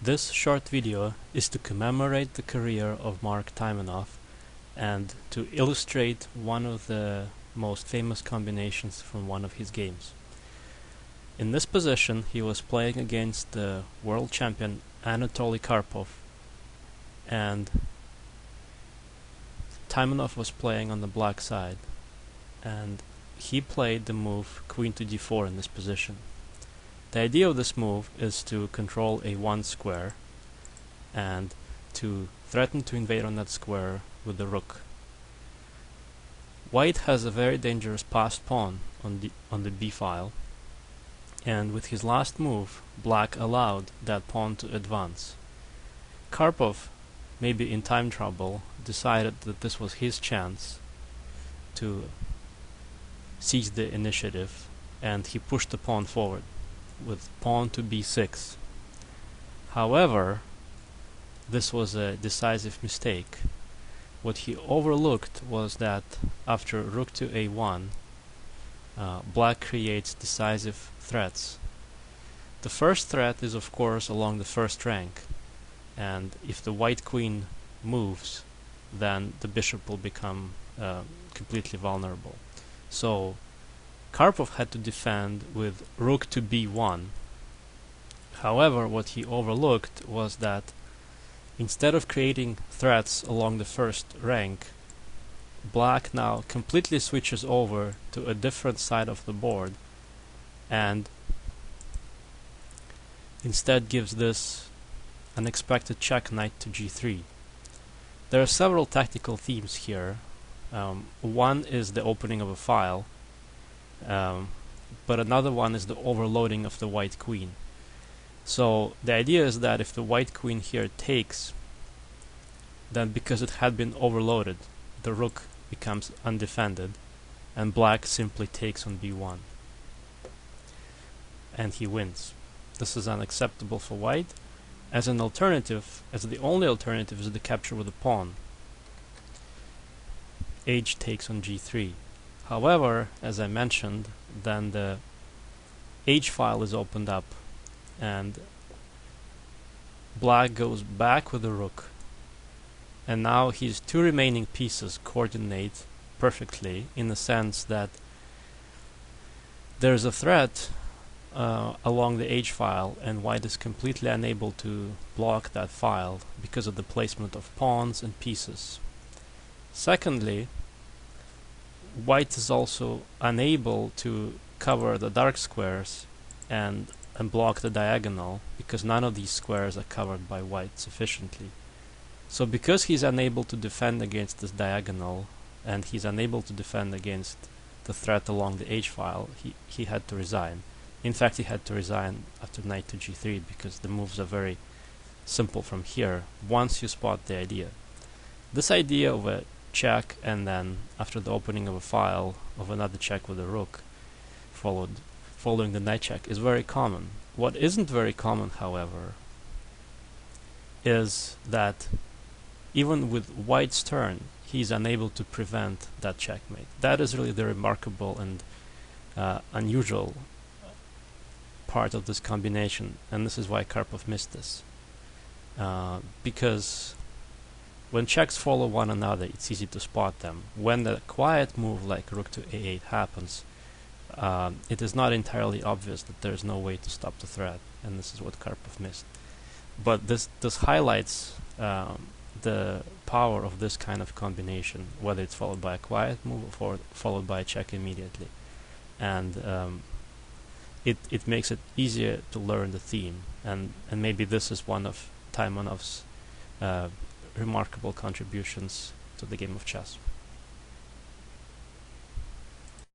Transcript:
This short video is to commemorate the career of Mark Taimanov and to illustrate one of the most famous combinations from one of his games. In this position, he was playing against the world champion Anatoly Karpov, and Taimanov was playing on the black side, and he played the move queen to d4 in this position. The idea of this move is to control a 1 square and to threaten to invade on that square with the rook. White has a very dangerous passed pawn on the b file, and with his last move, black allowed that pawn to advance. Karpov, maybe in time trouble, decided that this was his chance to seize the initiative, and he pushed the pawn forward with pawn to b6. However, this was a decisive mistake. What he overlooked was that after rook to a1, black creates decisive threats. The first threat is of course along the first rank, and if the white queen moves, then the bishop will become completely vulnerable. So Karpov had to defend with rook to b1. However, what he overlooked was that instead of creating threats along the first rank, black now completely switches over to a different side of the board and instead gives this unexpected check knight to g3. There are several tactical themes here. One is the opening of a file, but another one is the overloading of the white queen. So the idea is that if the white queen here takes, then because it had been overloaded, the rook becomes undefended, and black simply takes on b1, and he wins. This is unacceptable for white. As an alternative, as the only alternative, is the capture with a pawn. H takes on g3. However, as I mentioned, then the H file is opened up, and black goes back with the rook, and now his two remaining pieces coordinate perfectly in the sense that there's a threat along the H file, and white is completely unable to block that file because of the placement of pawns and pieces. Secondly, white is also unable to cover the dark squares and block the diagonal because none of these squares are covered by white sufficiently. So because he's unable to defend against this diagonal, and he's unable to defend against the threat along the H file, he had to resign. In fact, he had to resign after knight to g3 because the moves are very simple from here once you spot the idea. This idea of a check and then after the opening of a file of another check with a rook following the knight check is very common. What isn't very common, however, is that even with white's turn, he's unable to prevent that checkmate. That is really the remarkable and unusual part of this combination, and this is why Karpov missed this. Because when checks follow one another, it's easy to spot them. When the quiet move like rook to a8 happens, it is not entirely obvious that there is no way to stop the threat, and this is what Karpov missed. But this highlights the power of this kind of combination, whether it's followed by a quiet move or followed by a check immediately. And it makes it easier to learn the theme, and maybe this is one of Taimanov's remarkable contributions to the game of chess.